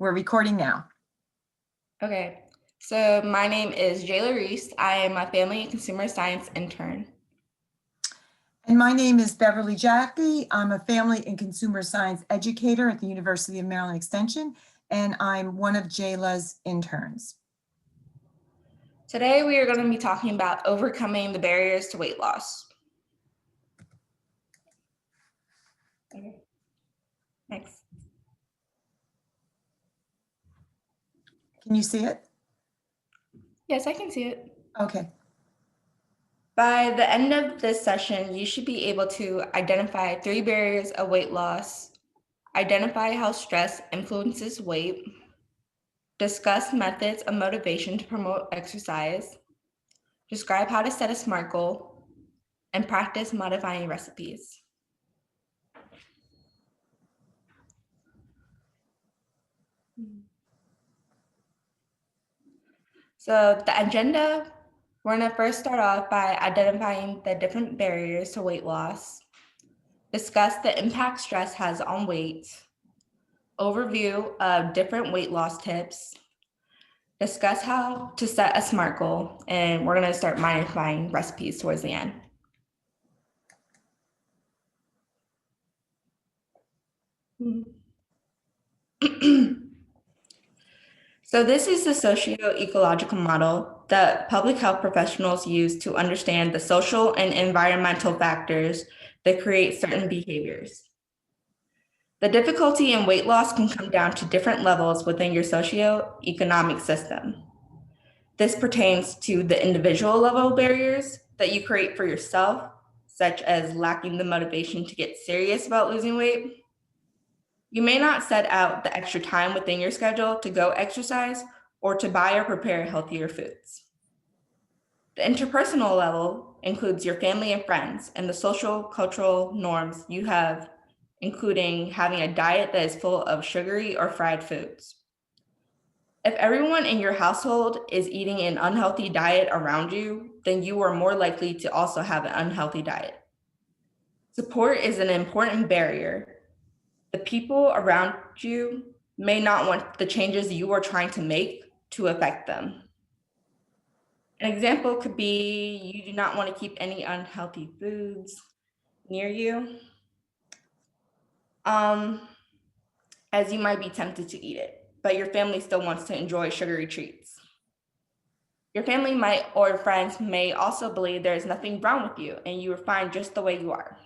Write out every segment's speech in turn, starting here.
We're recording now. Okay, so my name is Jae'La Reese. I am a family and consumer science intern. And my name is Beverly Jackie. I'm a family and consumer science educator at the University of Maryland Extension, and I'm one of Jae'La's interns. Today we are going to be talking about overcoming the barriers to weight loss. Okay. Next. Can you see it? Yes, I can see it. Okay. By the end of this session, you should be able to identify 3 barriers of weight loss, identify how stress influences weight, discuss methods of motivation to promote exercise, describe how to set a SMART goal, and practice modifying recipes. So the agenda, we're going to first start off by identifying the different barriers to weight loss, discuss the impact stress has on weight, overview of different weight loss tips, discuss how to set a SMART goal, and we're going to start modifying recipes towards the end. So this is the socio-ecological model that public health professionals use to understand the social and environmental factors that create certain behaviors. The difficulty in weight loss can come down to different levels within your socio-economic system. This pertains to the individual level barriers that you create for yourself, such as lacking the motivation to get serious about losing weight. You may not set out the extra time within your schedule to go exercise or to buy or prepare healthier foods. The interpersonal level includes your family and friends and the social cultural norms you have, including having a diet that is full of sugary or fried foods. If everyone in your household is eating an unhealthy diet around you, then you are more likely to also have an unhealthy diet. Support is an important barrier. The people around you may not want the changes you are trying to make to affect them. An example could be you do not want to keep any unhealthy foods near you, as you might be tempted to eat it, but your family still wants to enjoy sugary treats. Your family might or friends may also believe there is nothing wrong with you and you are fine just the way you are.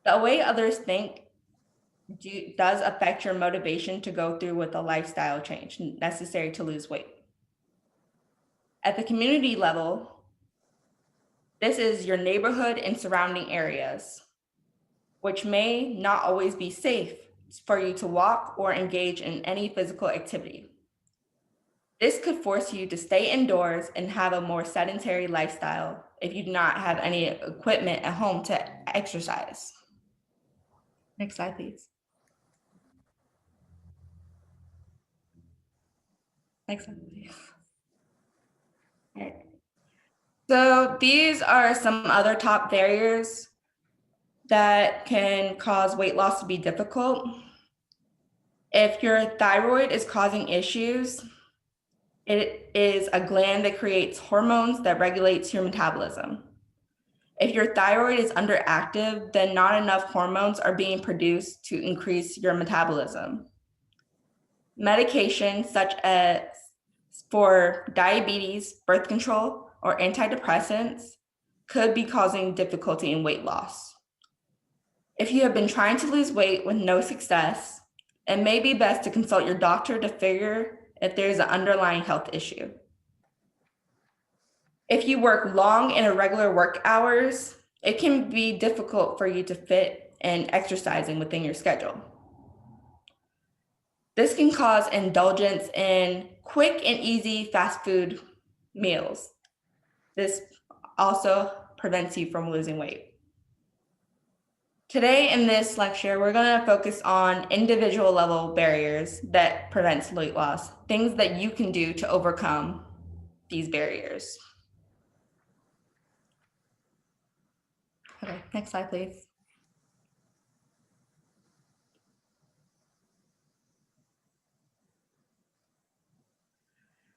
The way others think does affect your motivation to go through with a lifestyle change necessary to lose weight. At the community level, this is your neighborhood and surrounding areas, which may not always be safe for you to walk or engage in any physical activity. This could force you to stay indoors and have a more sedentary lifestyle if you do not have any equipment at home to exercise. Next slide, please. Next slide, please. All right. So these are some other top barriers that can cause weight loss to be difficult. If your thyroid is causing issues, it is a gland that creates hormones that regulates your metabolism. If your thyroid is underactive, then not enough hormones are being produced to increase your metabolism. Medications such as for diabetes, birth control, or antidepressants could be causing difficulty in weight loss. If you have been trying to lose weight with no success, it may be best to consult your doctor to figure if there is an underlying health issue. If you work long and irregular work hours, it can be difficult for you to fit in exercising within your schedule. This can cause indulgence in quick and easy fast food meals. This also prevents you from losing weight. Today in this lecture, we're going to focus on individual level barriers that prevents weight loss, things that you can do to overcome these barriers. Okay, next slide, please.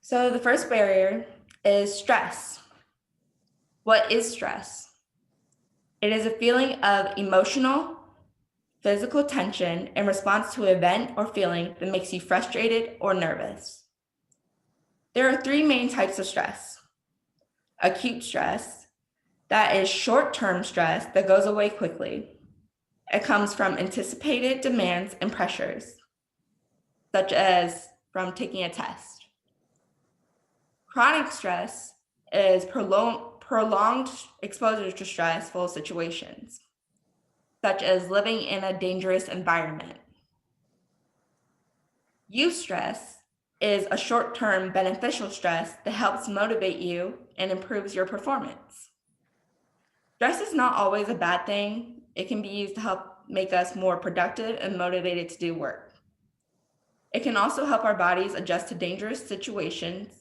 So the first barrier is stress. What is stress? It is a feeling of emotional, physical tension in response to an event or feeling that makes you frustrated or nervous. There are three main types of stress. Acute stress, that is short-term stress that goes away quickly. It comes from anticipated demands and pressures, such as from taking a test. Chronic stress is prolonged exposure to stressful situations, such as living in a dangerous environment. Eustress is a short-term beneficial stress that helps motivate you and improves your performance. Stress is not always a bad thing. It can be used to help make us more productive and motivated to do work. It can also help our bodies adjust to dangerous situations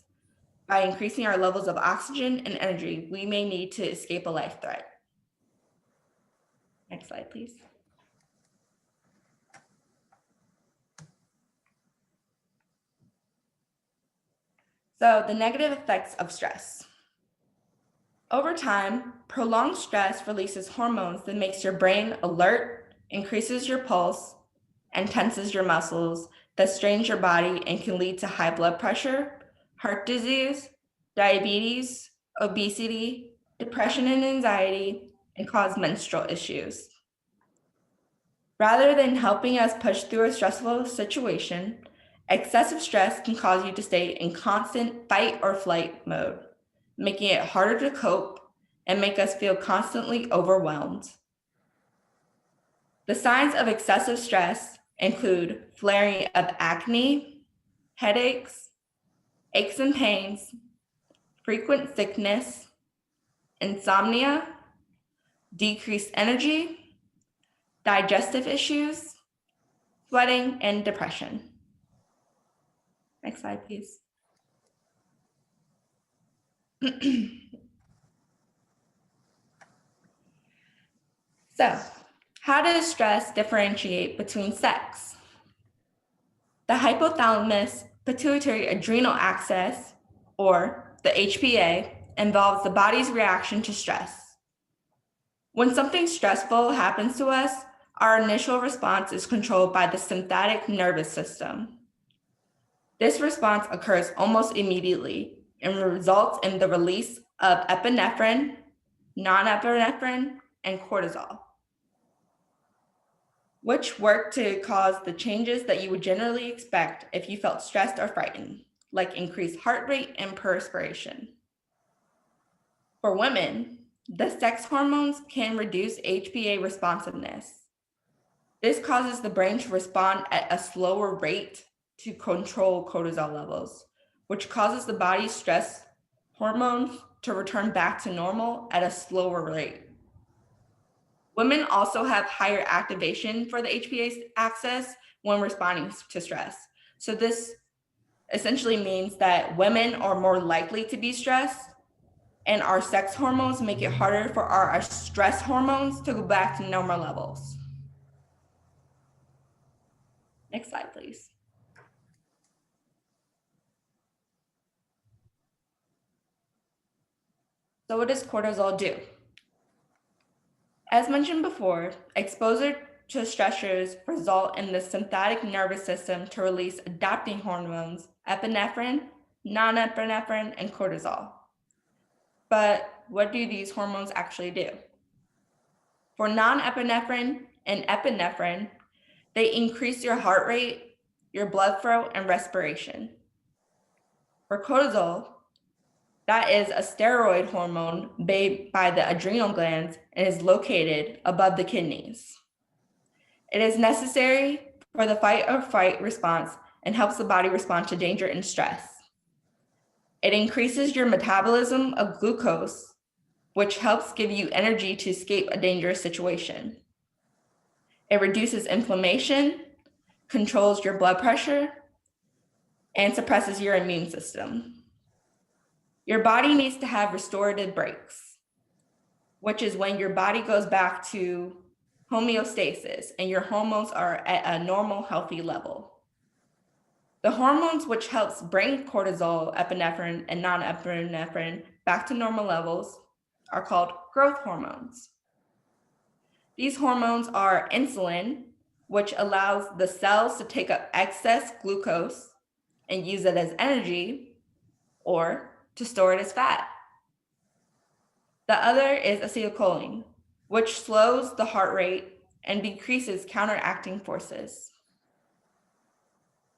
by increasing our levels of oxygen and energy we may need to escape a life threat. Next slide, please. So the negative effects of stress. Over time, prolonged stress releases hormones that makes your brain alert, increases your pulse, and tenses your muscles that strains your body and can lead to high blood pressure, heart disease, diabetes, obesity, depression and anxiety, and cause menstrual issues. Rather than helping us push through a stressful situation, excessive stress can cause you to stay in constant fight or flight mode, making it harder to cope and make us feel constantly overwhelmed. The signs of excessive stress include flaring of acne, headaches, aches and pains, frequent sickness, insomnia, decreased energy, digestive issues, sweating, and depression. Next slide, please. So, how does stress differentiate between sex? The hypothalamus pituitary adrenal axis, or the HPA, involves the body's reaction to stress. When something stressful happens to us, our initial response is controlled by the sympathetic nervous system. This response occurs almost immediately and results in the release of epinephrine, norepinephrine, and cortisol, which work to cause the changes that you would generally expect if you felt stressed or frightened, like increased heart rate and perspiration. For women, the sex hormones can reduce HPA responsiveness. This causes the brain to respond at a slower rate to control cortisol levels, which causes the body's stress hormones to return back to normal at a slower rate. Women also have higher activation for the HPA axis when responding to stress. So this essentially means that women are more likely to be stressed, and our sex hormones make it harder for our stress hormones to go back to normal levels. Next slide, please. So what does cortisol do? As mentioned before, exposure to stressors result in the sympathetic nervous system to release adapting hormones, epinephrine, norepinephrine, and cortisol. But what do these hormones actually do? For norepinephrine and epinephrine, they increase your heart rate, your blood flow, and respiration. For cortisol, that is a steroid hormone made by the adrenal glands and is located above the kidneys. It is necessary for the fight or flight response and helps the body respond to danger and stress. It increases your metabolism of glucose, which helps give you energy to escape a dangerous situation. It reduces inflammation, controls your blood pressure, and suppresses your immune system. Your body needs to have restorative breaks, which is when your body goes back to homeostasis and your hormones are at a normal, healthy level. The hormones which helps bring cortisol, epinephrine, and non-epinephrine back to normal levels are called growth hormones. These hormones are insulin, which allows the cells to take up excess glucose and use it as energy or to store it as fat. The other is acetylcholine, which slows the heart rate and decreases counteracting forces.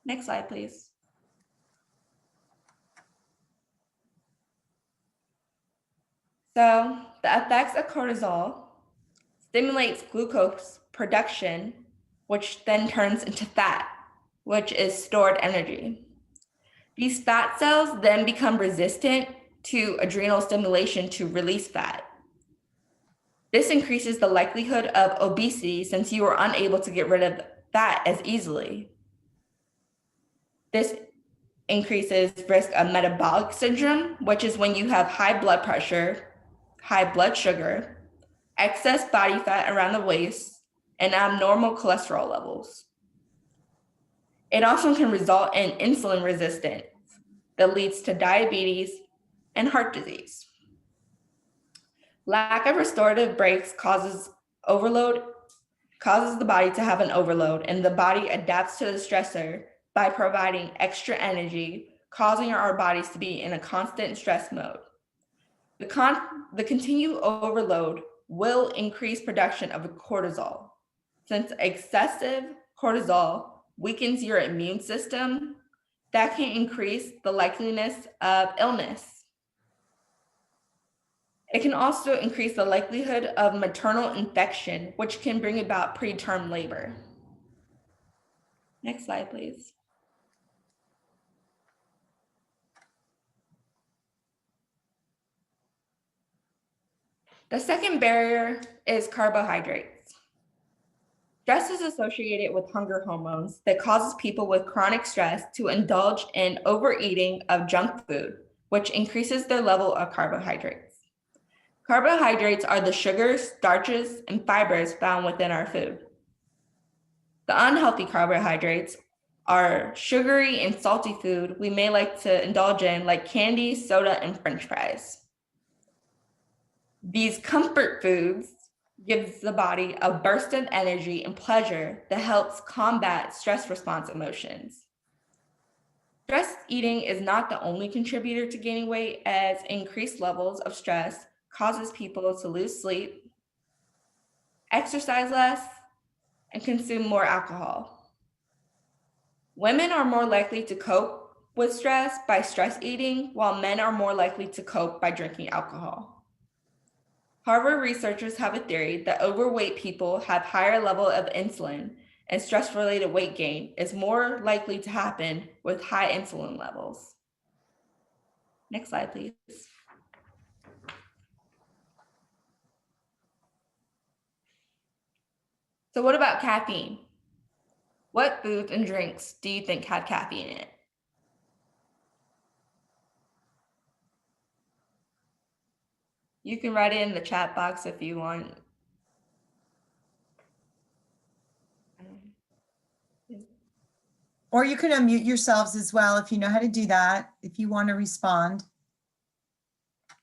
Next slide, please. So the effects of cortisol stimulates glucose production, which then turns into fat, which is stored energy. These fat cells then become resistant to adrenal stimulation to release fat. This increases the likelihood of obesity since you are unable to get rid of fat as easily. This increases risk of metabolic syndrome, which is when you have high blood pressure, high blood sugar, excess body fat around the waist, and abnormal cholesterol levels. It also can result in insulin resistance that leads to diabetes and heart disease. Lack of restorative breaks causes the body to have an overload, and the body adapts to the stressor by providing extra energy, causing our bodies to be in a constant stress mode. The continued overload will increase production of cortisol. Since excessive cortisol weakens your immune system, that can increase the likeliness of illness. It can also increase the likelihood of maternal infection, which can bring about preterm labor. Next slide, please. The second barrier is carbohydrates. Stress is associated with hunger hormones that causes people with chronic stress to indulge in overeating of junk food, which increases their level of carbohydrates. Carbohydrates are the sugars, starches, and fibers found within our food. The unhealthy carbohydrates are sugary and salty food we may like to indulge in, like candy, soda, and French fries. These comfort foods gives the body a burst of energy and pleasure that helps combat stress response emotions. Stress eating is not the only contributor to gaining weight, as increased levels of stress causes people to lose sleep, exercise less, and consume more alcohol. Women are more likely to cope with stress by stress eating, while men are more likely to cope by drinking alcohol. Harvard researchers have a theory that overweight people have higher level of insulin, and stress-related weight gain is more likely to happen with high insulin levels. Next slide, please. So what about caffeine? What foods and drinks do you think have caffeine in it? You can write it in the chat box if you want. Or you can unmute yourselves as well if you know how to do that, if you want to respond.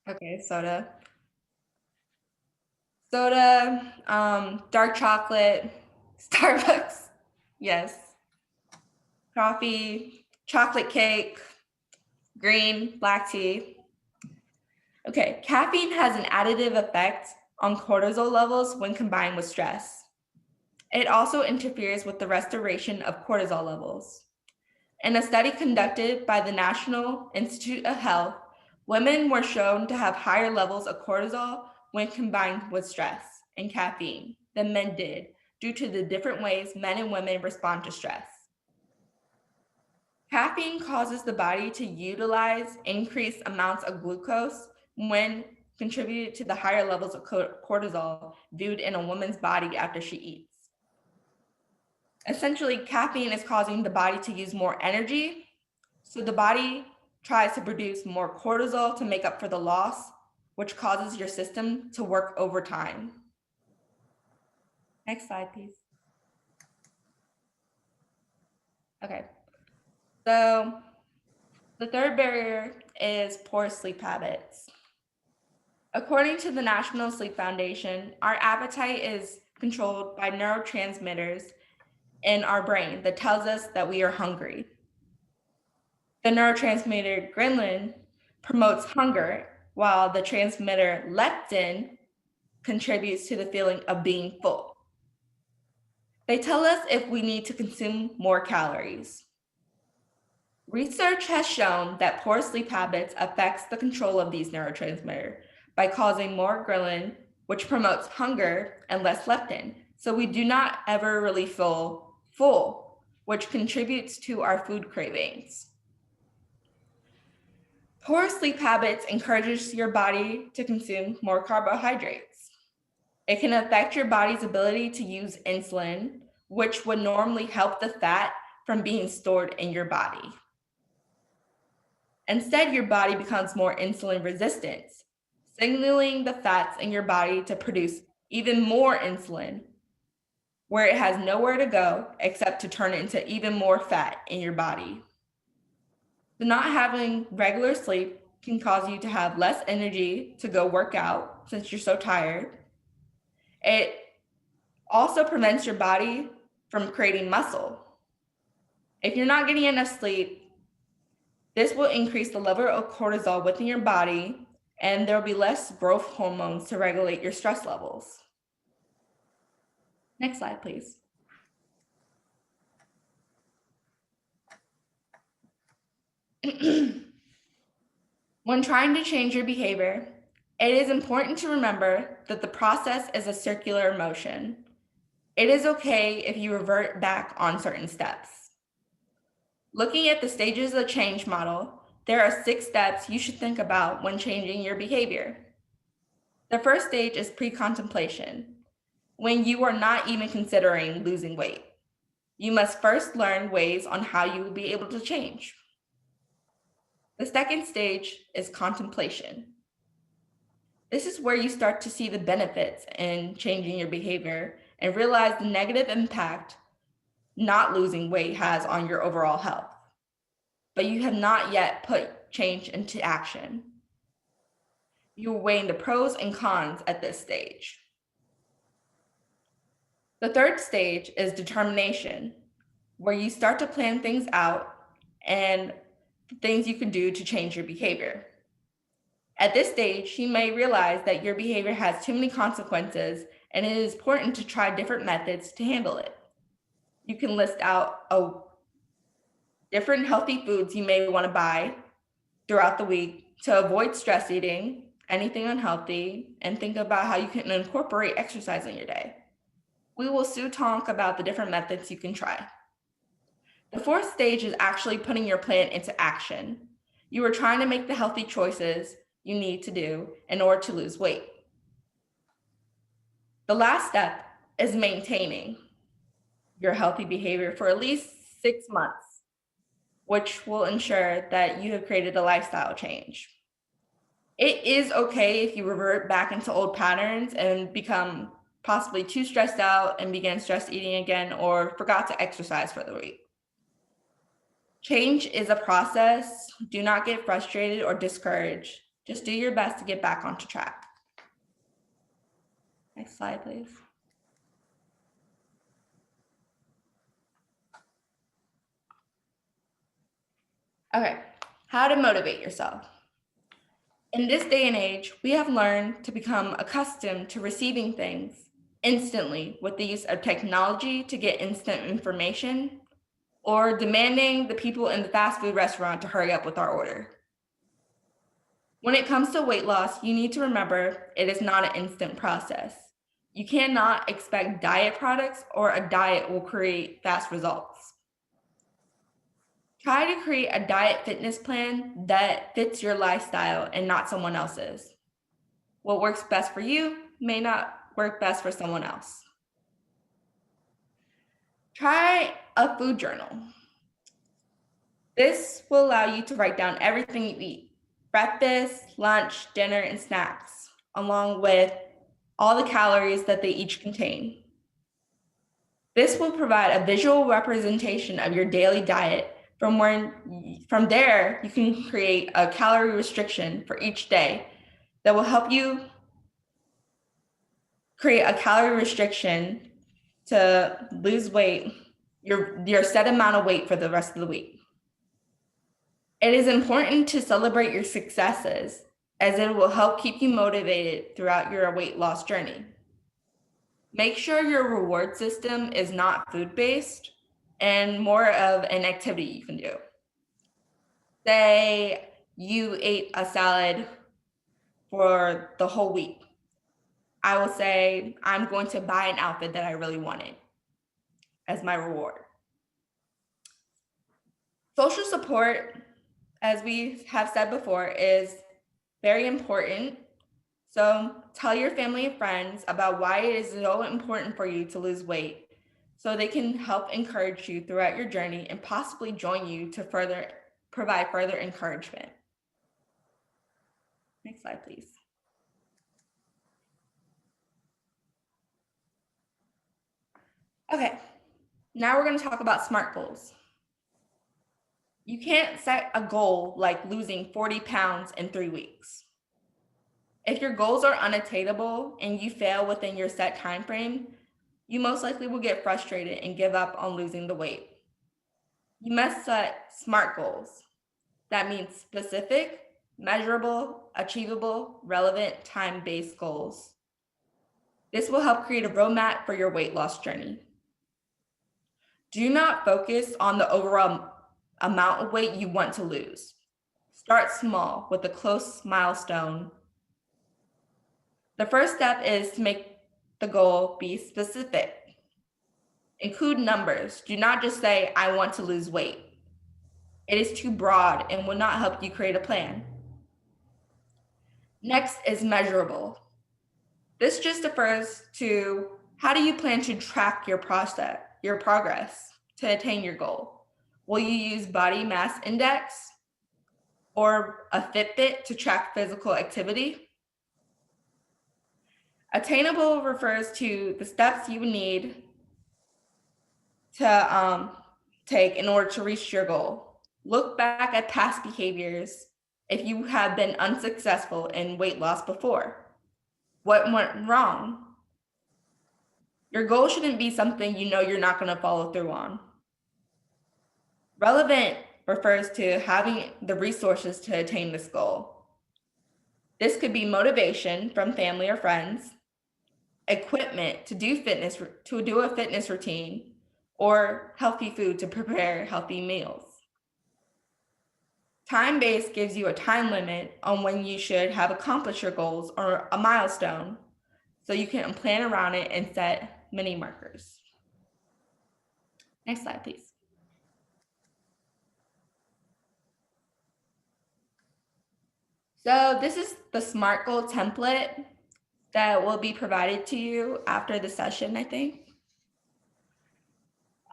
Okay, soda. Soda, dark chocolate, Starbucks, yes. Coffee, chocolate cake, green, black tea. Okay, caffeine has an additive effect on cortisol levels when combined with stress. It also interferes with the restoration of cortisol levels. In a study conducted by the National Institute of Health, women were shown to have higher levels of cortisol when combined with stress and caffeine than men did, due to the different ways men and women respond to stress. Caffeine causes the body to utilize increased amounts of glucose when contributed to the higher levels of cortisol viewed in a woman's body after she eats. Essentially, caffeine is causing the body to use more energy, so the body tries to produce more cortisol to make up for the loss, which causes your system to work overtime. Next slide, please. Okay. So the third barrier is poor sleep habits. According to the National Sleep Foundation, our appetite is controlled by neurotransmitters in our brain that tells us that we are hungry. The neurotransmitter ghrelin promotes hunger, while the transmitter leptin contributes to the feeling of being full. They tell us if we need to consume more calories. Research has shown that poor sleep habits affects the control of these neurotransmitters by causing more ghrelin, which promotes hunger, and less leptin. So we do not ever really feel full, which contributes to our food cravings. Poor sleep habits encourages your body to consume more carbohydrates. It can affect your body's ability to use insulin, which would normally help the fat from being stored in your body. Instead, your body becomes more insulin resistant, signaling the fats in your body to produce even more insulin, where it has nowhere to go except to turn it into even more fat in your body. So not having regular sleep can cause you to have less energy to go work out since you're so tired. It also prevents your body from creating muscle. If you're not getting enough sleep, this will increase the level of cortisol within your body, and there will be less growth hormones to regulate your stress levels. Next slide, please. When trying to change your behavior, it is important to remember that the process is a circular motion. It is okay if you revert back on certain steps. Looking at the stages of the change model, there are 6 steps you should think about when changing your behavior. The first stage is pre-contemplation, when you are not even considering losing weight. You must first learn ways on how you will be able to change. The second stage is contemplation. This is where you start to see the benefits in changing your behavior and realize the negative impact not losing weight has on your overall health. But you have not yet put change into action. You are weighing the pros and cons at this stage. The third stage is determination, where you start to plan things out and things you can do to change your behavior. At this stage, you may realize that your behavior has too many consequences, and it is important to try different methods to handle it. You can list out different healthy foods you may want to buy throughout the week to avoid stress eating, anything unhealthy, and think about how you can incorporate exercise in your day. We will soon talk about the different methods you can try. The fourth stage is actually putting your plan into action. You are trying to make the healthy choices you need to do in order to lose weight. The last step is maintaining your healthy behavior for at least 6 months, which will ensure that you have created a lifestyle change. It is okay if you revert back into old patterns and become possibly too stressed out and begin stress eating again, or forgot to exercise for the week. Change is a process. Do not get frustrated or discouraged. Just do your best to get back onto track. Next slide, please. Okay, how to motivate yourself. In this day and age, we have learned to become accustomed to receiving things instantly with the use of technology to get instant information, or demanding the people in the fast food restaurant to hurry up with our order. When it comes to weight loss, you need to remember it is not an instant process. You cannot expect diet products or a diet will create fast results. Try to create a diet fitness plan that fits your lifestyle and not someone else's. What works best for you may not work best for someone else. Try a food journal. This will allow you to write down everything you eat, breakfast, lunch, dinner, and snacks, along with all the calories that they each contain. This will provide a visual representation of your daily diet From there, you can create a calorie restriction for each day that will help you create a calorie restriction to lose weight, your set amount of weight for the rest of the week. It is important to celebrate your successes, as it will help keep you motivated throughout your weight loss journey. Make sure your reward system is not food-based and more of an activity you can do. Say you ate a salad for the whole week. I will say, I'm going to buy an outfit that I really wanted as my reward. Social support, as we have said before, is very important. So tell your family and friends about why it is so important for you to lose weight, so they can help encourage you throughout your journey and possibly join you to provide further encouragement. Next slide, please. Okay, now we're going to talk about SMART goals. You can't set a goal like losing 40 pounds in 3 weeks. If your goals are unattainable and you fail within your set time frame, you most likely will get frustrated and give up on losing the weight. You must set SMART goals. That means specific, measurable, achievable, relevant, time-based goals. This will help create a roadmap for your weight loss journey. Do not focus on the overall amount of weight you want to lose. Start small with a close milestone. The first step is to make the goal be specific. Include numbers. Do not just say, I want to lose weight. It is too broad and will not help you create a plan. Next is measurable. This just refers to how do you plan to track your progress to attain your goal? Will you use body mass index or a Fitbit to track physical activity? Attainable refers to the steps you need to take in order to reach your goal. Look back at past behaviors if you have been unsuccessful in weight loss before. What went wrong? Your goal shouldn't be something you know you're not going to follow through on. Relevant refers to having the resources to attain this goal. This could be motivation from family or friends, equipment to do a fitness routine, or healthy food to prepare healthy meals. Time-based gives you a time limit on when you should have accomplished your goals or a milestone, so you can plan around it and set mini markers. Next slide, please. So this is the SMART goal template that will be provided to you after the session, I think,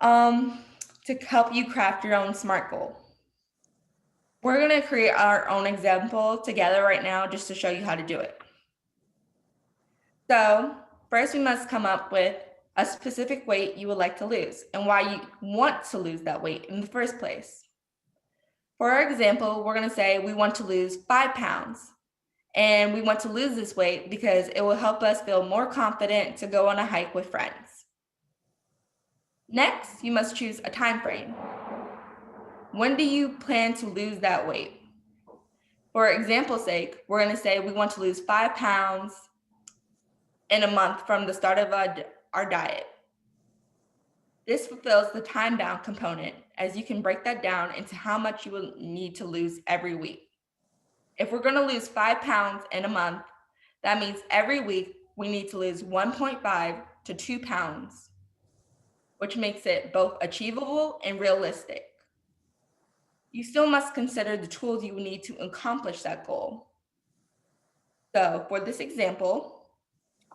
to help you craft your own SMART goal. We're going to create our own example together right now just to show you how to do it. So first we must come up with a specific weight you would like to lose and why you want to lose that weight in the first place. For our example, we're going to say we want to lose 5 pounds, and we want to lose this weight because it will help us feel more confident to go on a hike with friends. Next, you must choose a time frame. When do you plan to lose that weight? For example's sake, we're going to say we want to lose 5 pounds in a month from the start of our diet. This fulfills the time-bound component, as you can break that down into how much you will need to lose every week. If we're going to lose 5 pounds in a month, that means every week we need to lose 1.5 to 2 pounds, which makes it both achievable and realistic. You still must consider the tools you need to accomplish that goal. So for this example,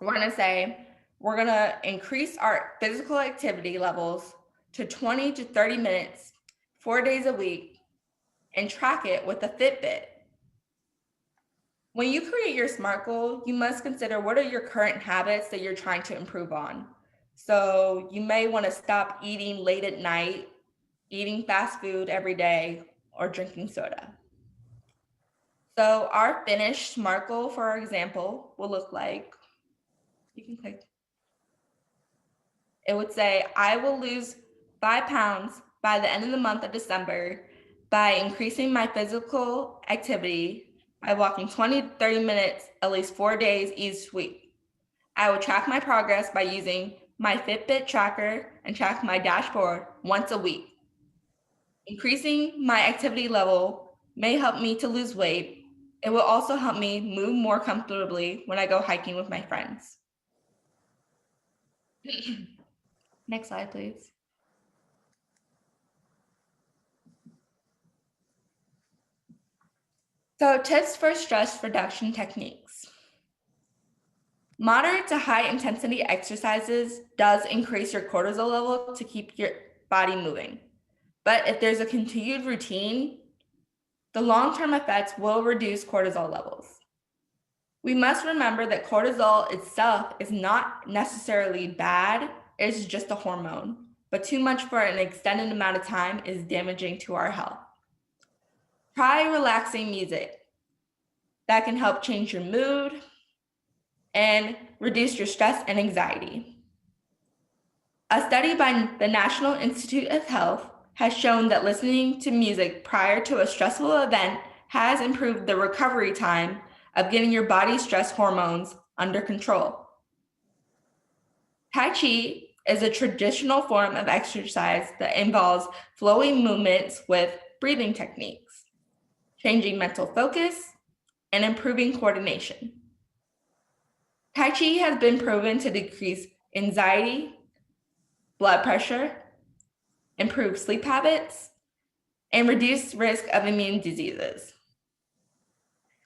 we're going to say we're going to increase our physical activity levels to 20 to 30 minutes, 4 days a week, and track it with a Fitbit. When you create your SMART goal, you must consider what are your current habits that you're trying to improve on. So you may want to stop eating late at night eating fast food every day, or drinking soda. So our finished SMART goal, for example, will look like, you can click. It would say, I will lose 5 pounds by the end of the month of December by increasing my physical activity by walking 20 to 30 minutes at least 4 days each week. I will track my progress by using my Fitbit tracker and track my dashboard once a week. Increasing my activity level may help me to lose weight. It will also help me move more comfortably when I go hiking with my friends. Next slide, please. So, tips for stress reduction techniques. Moderate to high intensity exercises does increase your cortisol level to keep your body moving. But if there's a continued routine, the long-term effects will reduce cortisol levels. We must remember that cortisol itself is not necessarily bad, it's just a hormone, but too much for an extended amount of time is damaging to our health. Try relaxing music. That can help change your mood and reduce your stress and anxiety. A study by the National Institute of Health has shown that listening to music prior to a stressful event has improved the recovery time of getting your body's stress hormones under control. Tai Chi is a traditional form of exercise that involves flowing movements with breathing techniques, changing mental focus, and improving coordination. Tai Chi has been proven to decrease anxiety, blood pressure, improve sleep habits, and reduce risk of immune diseases.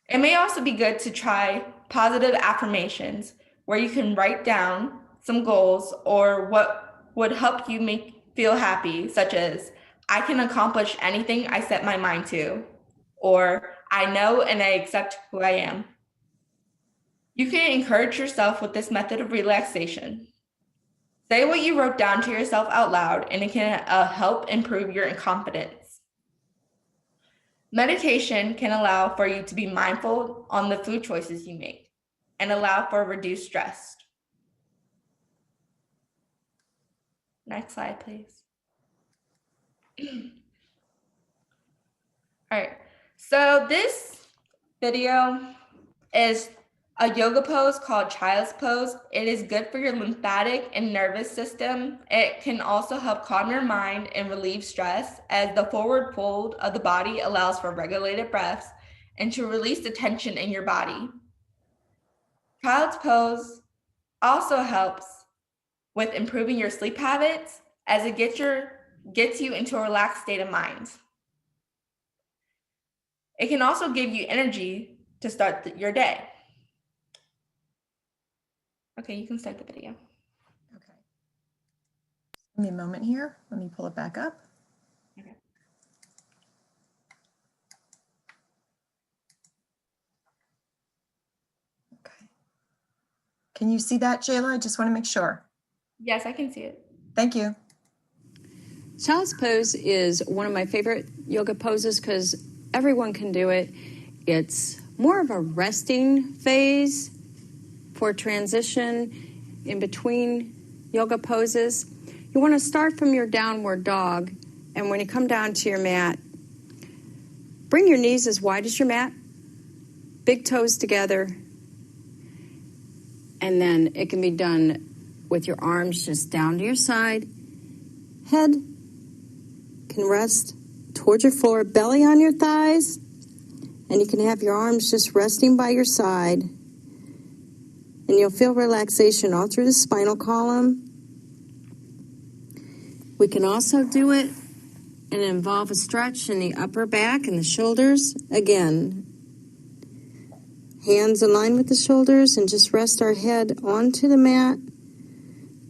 It may also be good to try positive affirmations where you can write down some goals or what would help you feel happy, such as, I can accomplish anything I set my mind to, or I know and I accept who I am. You can encourage yourself with this method of relaxation. Say what you wrote down to yourself out loud, and it can help improve your confidence. Meditation can allow for you to be mindful on the food choices you make and allow for reduced stress. Next slide, please. All right, so this video is a yoga pose called Child's Pose. It is good for your lymphatic and nervous system. It can also help calm your mind and relieve stress, as the forward fold of the body allows for regulated breaths and to release the tension in your body. Child's Pose also helps with improving your sleep habits, as it gets you into a relaxed state of mind. It can also give you energy to start your day. Okay, you can start the video. Okay. Give me a moment here. Let me pull it back up. Okay. Okay. Can you see that, Jae'La? I just want to make sure. Yes, I can see it. Thank you. Child's pose is one of my favorite yoga poses because everyone can do it. It's more of a resting phase for transition in between yoga poses. You want to start from your downward dog, and when you come down to your mat, bring your knees as wide as your mat, big toes together, and then it can be done with your arms just down to your side. Head can rest towards your floor, belly on your thighs, and you can have your arms just resting by your side. And you'll feel relaxation all through the spinal column. We can also do it and involve a stretch in the upper back and the shoulders. Again, hands in line with the shoulders, and just rest our head onto the mat.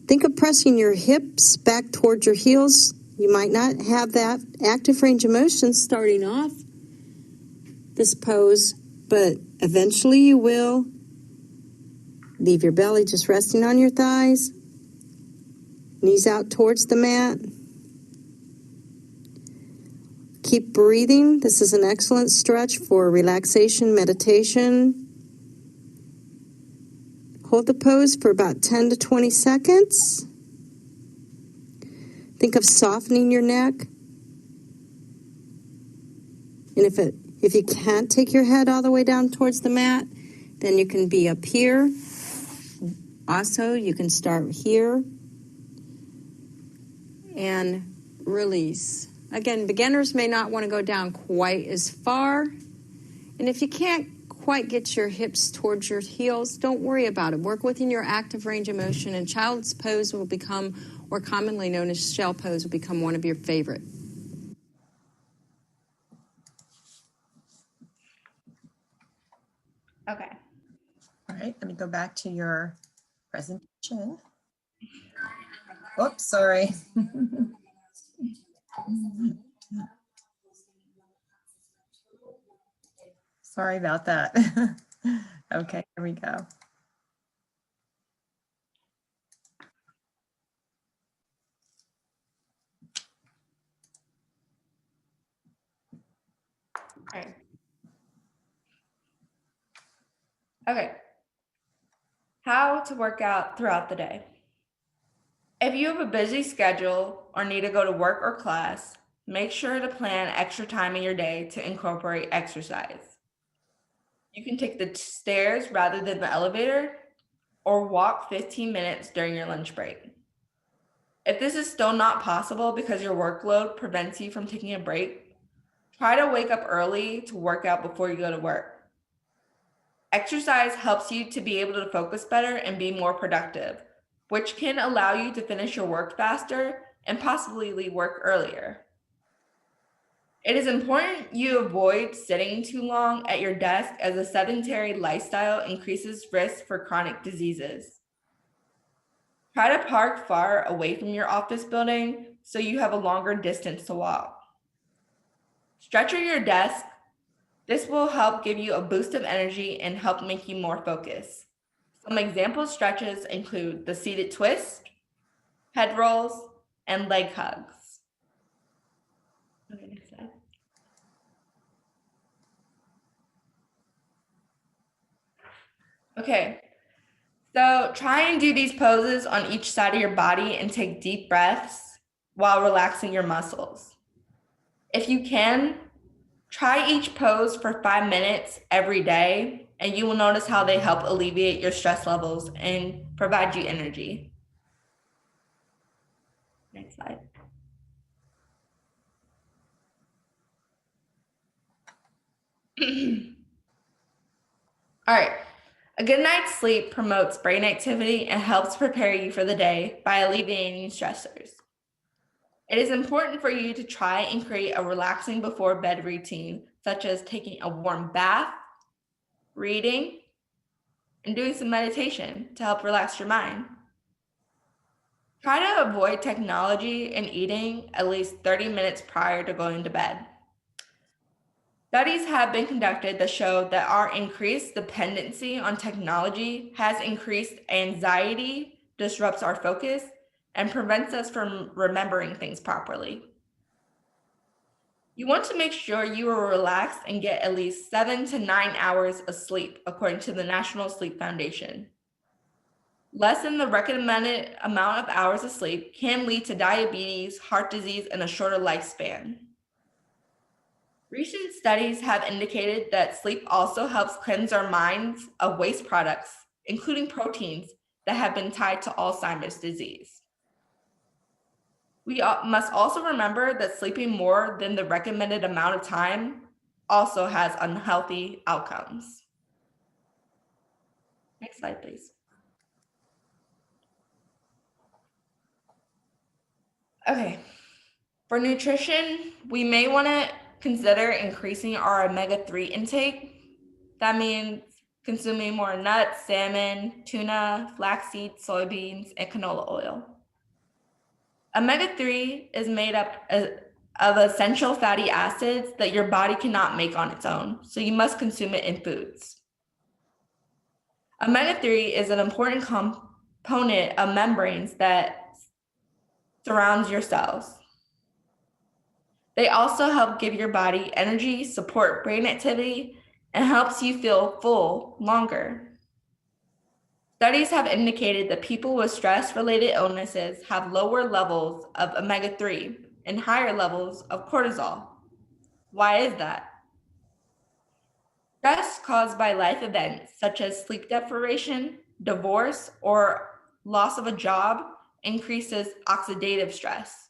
Think of pressing your hips back towards your heels. You might not have that active range of motion starting off this pose, but eventually you will. Leave your belly just resting on your thighs. Knees out towards the mat. keep breathing. This is an excellent stretch for relaxation, meditation. Hold the pose for about 10 to 20 seconds. Think of softening your neck. And if you can't take your head all the way down towards the mat, then you can be up here. Also, you can start here and release. Again, beginners may not want to go down quite as far. And if you can't quite get your hips towards your heels, don't worry about it. Work within your active range of motion, and child's pose will become, or commonly known as shell pose, will become one of your favorite. Okay. All right, let me go back to your presentation. Oops, sorry. Sorry about that. Okay, here we go. Okay. Okay. How to work out throughout the day. If you have a busy schedule or need to go to work or class, make sure to plan extra time in your day to incorporate exercise. You can take the stairs rather than the elevator, or walk 15 minutes during your lunch break. If this is still not possible because your workload prevents you from taking a break, try to wake up early to work out before you go to work. Exercise helps you to be able to focus better and be more productive, which can allow you to finish your work faster and possibly leave work earlier. It is important you avoid sitting too long at your desk, as a sedentary lifestyle increases risk for chronic diseases. Try to park far away from your office building so you have a longer distance to walk. Stretch at your desk. This will help give you a boost of energy and help make you more focused. Some example stretches include the seated twist, head rolls, and leg hugs. Okay, next slide. Okay, so try and do these poses on each side of your body and take deep breaths while relaxing your muscles. If you can, try each pose for 5 minutes every day, and you will notice how they help alleviate your stress levels and provide you energy. Next slide. All right. A good night's sleep promotes brain activity and helps prepare you for the day by alleviating stressors. It is important for you to try and create a relaxing before bed routine, such as taking a warm bath, reading, and doing some meditation to help relax your mind. Try to avoid technology and eating at least 30 minutes prior to going to bed. Studies have been conducted that show that our increased dependency on technology has increased anxiety, disrupts our focus, and prevents us from remembering things properly. You want to make sure you are relaxed and get at least 7 to 9 hours of sleep, according to the National Sleep Foundation. Less than the recommended amount of hours of sleep can lead to diabetes, heart disease, and a shorter lifespan. Recent studies have indicated that sleep also helps cleanse our minds of waste products, including proteins that have been tied to Alzheimer's disease. We must also remember that sleeping more than the recommended amount of time also has unhealthy outcomes. Next slide, please. Okay, for nutrition, we may want to consider increasing our omega-3 intake. That means consuming more nuts, salmon, tuna, flaxseed, soybeans, and canola oil. Omega-3 is made up of essential fatty acids that your body cannot make on its own, so you must consume it in foods. Omega-3 is an important component of membranes that surrounds your cells. They also help give your body energy, support brain activity, and helps you feel full longer. Studies have indicated that people with stress-related illnesses have lower levels of omega-3 and higher levels of cortisol. Why is that? Stress caused by life events such as sleep deprivation, divorce, or loss of a job increases oxidative stress.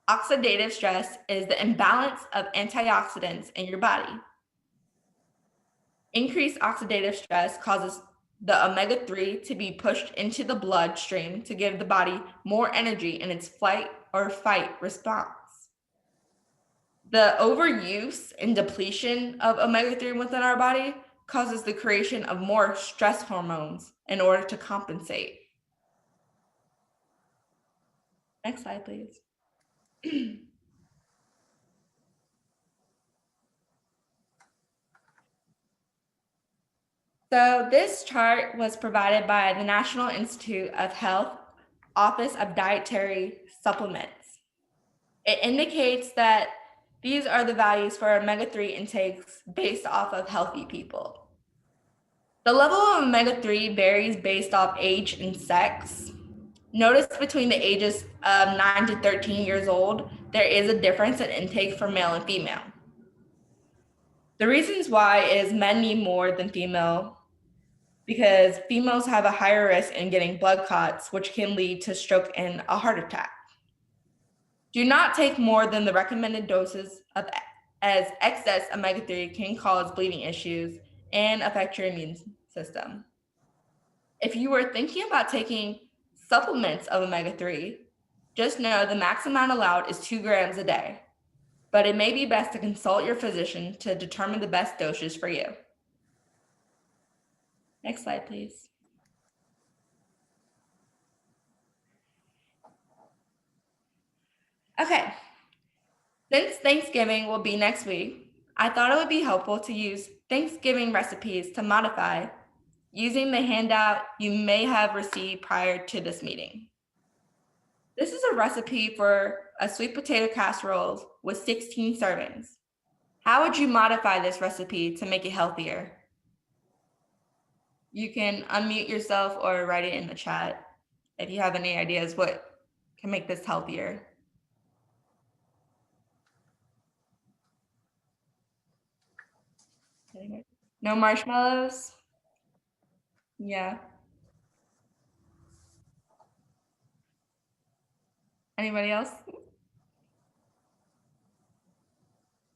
Oxidative stress is the imbalance of antioxidants in your body. Increased oxidative stress causes the omega-3 to be pushed into the bloodstream to give the body more energy in its flight or fight response. The overuse and depletion of omega-3 within our body causes the creation of more stress hormones in order to compensate. Next slide, please. So this chart was provided by the National Institute of Health Office of Dietary Supplements. It indicates that these are the values for omega-3 intakes based off of healthy people. The level of omega-3 varies based off age and sex. Notice between the ages of 9 to 13 years old, there is a difference in intake for male and female. The reasons why is men need more than female because females have a higher risk in getting blood clots, which can lead to stroke and a heart attack. Do not take more than the recommended doses as excess omega-3 can cause bleeding issues and affect your immune system. If you are thinking about taking supplements of omega-3, just know the max amount allowed is 2 grams a day, but it may be best to consult your physician to determine the best dosage for you. Next slide, please. Okay, since Thanksgiving will be next week, I thought it would be helpful to use Thanksgiving recipes to modify using the handout you may have received prior to this meeting. This is a recipe for a sweet potato casserole with 16 servings. How would you modify this recipe to make it healthier? You can unmute yourself or write it in the chat if you have any ideas what can make this healthier. No marshmallows? Yeah. Anybody else?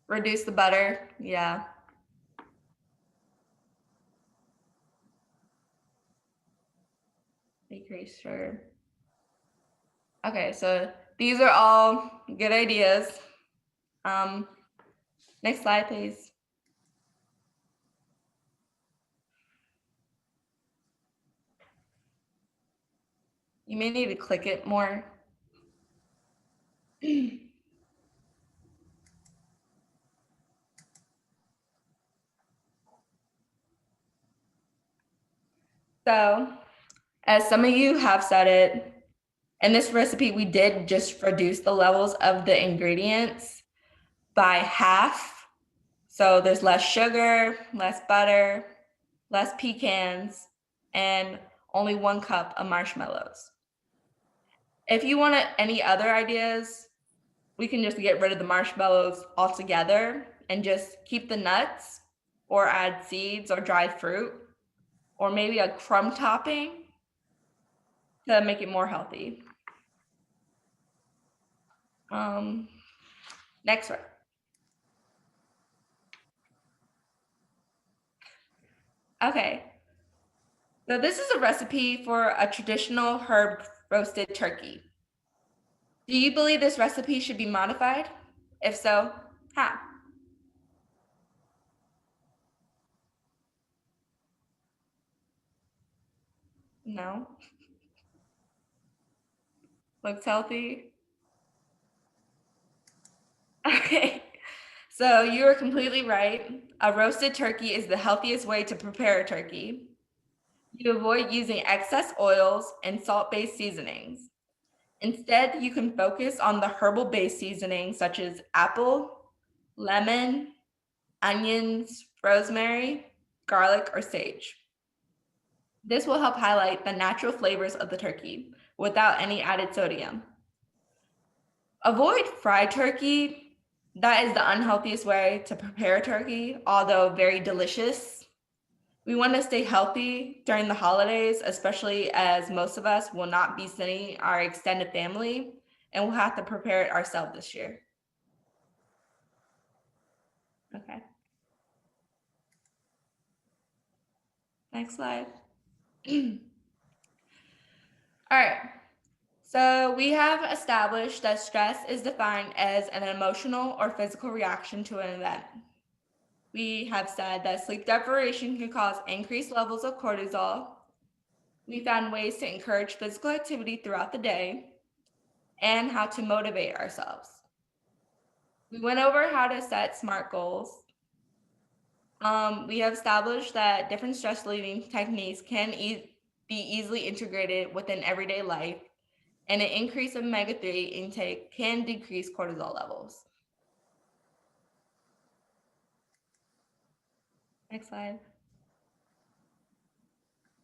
Reduce the butter? Yeah. Decrease sugar. Okay, so these are all good ideas. Next slide, please. You may need to click it more. So, as some of you have said it, in this recipe, we did just reduce the levels of the ingredients by half. So there's less sugar, less butter, less pecans, and only 1 cup of marshmallows. If you want any other ideas, we can just get rid of the marshmallows altogether and just keep the nuts or add seeds or dried fruit or maybe a crumb topping to make it more healthy. Next one. Okay, so this is a recipe for a traditional herb roasted turkey. Do you believe this recipe should be modified? If so, how? No. Looks healthy. Okay, so you are completely right. A roasted turkey is the healthiest way to prepare a turkey. You avoid using excess oils and salt-based seasonings. Instead, you can focus on the herbal-based seasonings such as apple, lemon, onions, rosemary, garlic, or sage. This will help highlight the natural flavors of the turkey without any added sodium. Avoid fried turkey. That is the unhealthiest way to prepare turkey, although very delicious. We want to stay healthy during the holidays, especially as most of us will not be seeing our extended family and we'll have to prepare it ourselves this year. Okay. Next slide. All right. So we have established that stress is defined as an emotional or physical reaction to an event. We have said that sleep deprivation can cause increased levels of cortisol. We found ways to encourage physical activity throughout the day and how to motivate ourselves. We went over how to set SMART goals. We have established that different stress relieving techniques can be easily integrated within everyday life, and an increase of omega-3 intake can decrease cortisol levels. Next slide.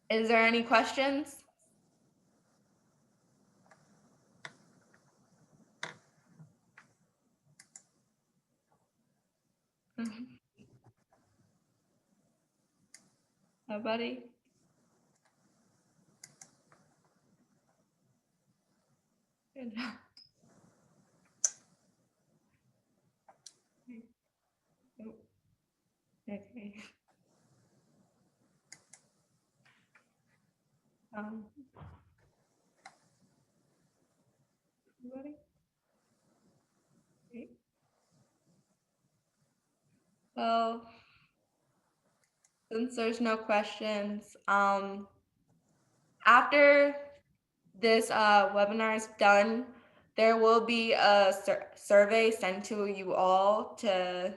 Is there any questions? Nobody? Good. Okay. Anybody? Okay. Well, since there's no questions, after this webinar is done, there will be a survey sent to you all to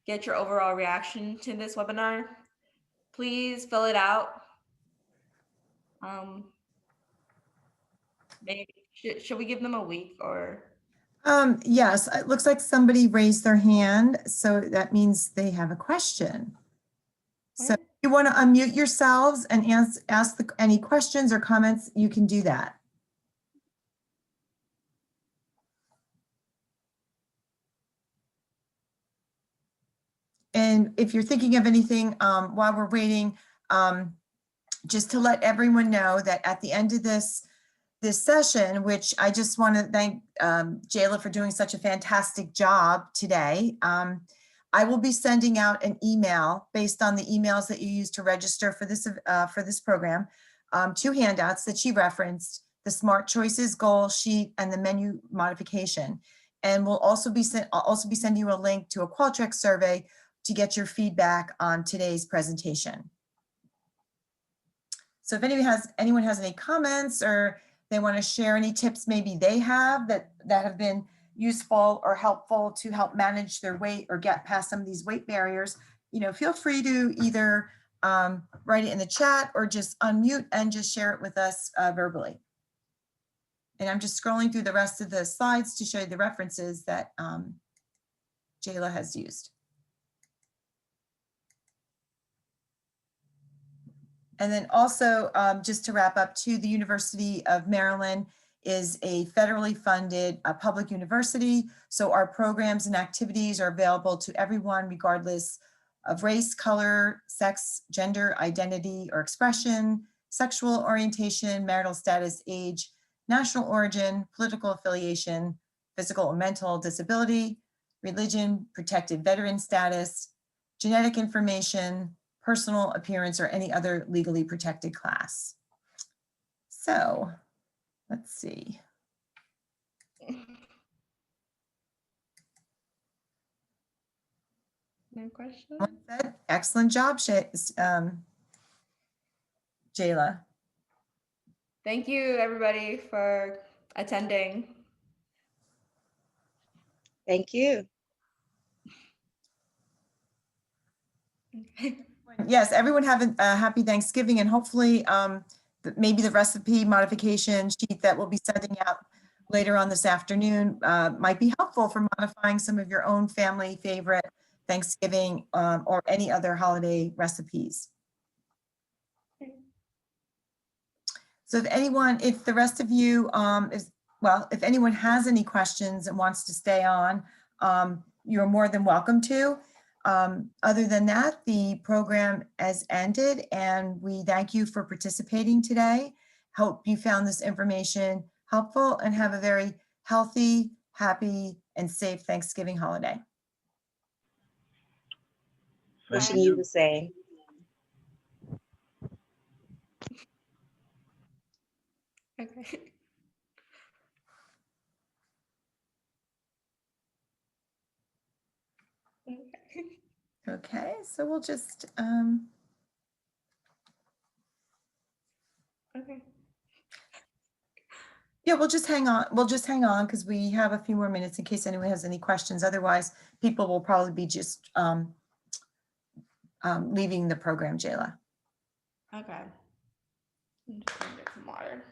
get your overall reaction to this webinar. Please fill it out. Maybe should we give them a week or? Yes, it looks like somebody raised their hand, so that means they have a question. So if you want to unmute yourselves and ask any questions or comments, you can do that. And if you're thinking of anything while we're waiting, just to let everyone know that at the end of this session, which I just want to thank Jae'La for doing such a fantastic job today, I will be sending out an email based on the emails that you used to register for this program, 2 handouts that she referenced, the Smart Choices goal sheet and the menu modification. And we'll also be I'll also be sending you a link to a Qualtrics survey to get your feedback on today's presentation. So if anyone has any comments or they want to share any tips maybe they have that have been useful or helpful to help manage their weight or get past some of these weight barriers, feel free to either write it in the chat or just unmute and just share it with us verbally. And I'm just scrolling through the rest of the slides to show you the references that Jae'La has used. And then also, just to wrap up, too, the University of Maryland is a federally funded public university. So our programs and activities are available to everyone, regardless of race, color, sex, gender, identity, or expression, sexual orientation, marital status, age, national origin, political affiliation, physical or mental disability, religion, protected veteran status, genetic information, personal appearance, or any other legally protected class. So let's see. No question. Excellent job, Jae'La. Thank you, everybody, for attending. Thank you. Yes, everyone have a happy Thanksgiving, and hopefully maybe the recipe modification sheet that we'll be sending out later on this afternoon might be helpful for modifying some of your own family favorite Thanksgiving or any other holiday recipes. So if the rest of you if anyone has any questions and wants to stay on, you're more than welcome to. Other than that, the program has ended and we thank you for participating today. Hope you found this information helpful and have a very healthy, happy, and safe Thanksgiving holiday. Wishing you the same. Okay. Okay, so we'll just, Okay. yeah, we'll just hang on. We'll just hang on because we have a few more minutes in case anyone has any questions. Otherwise, people will probably be just leaving the program, Jae'La. Okay. I'm just gonna get some water.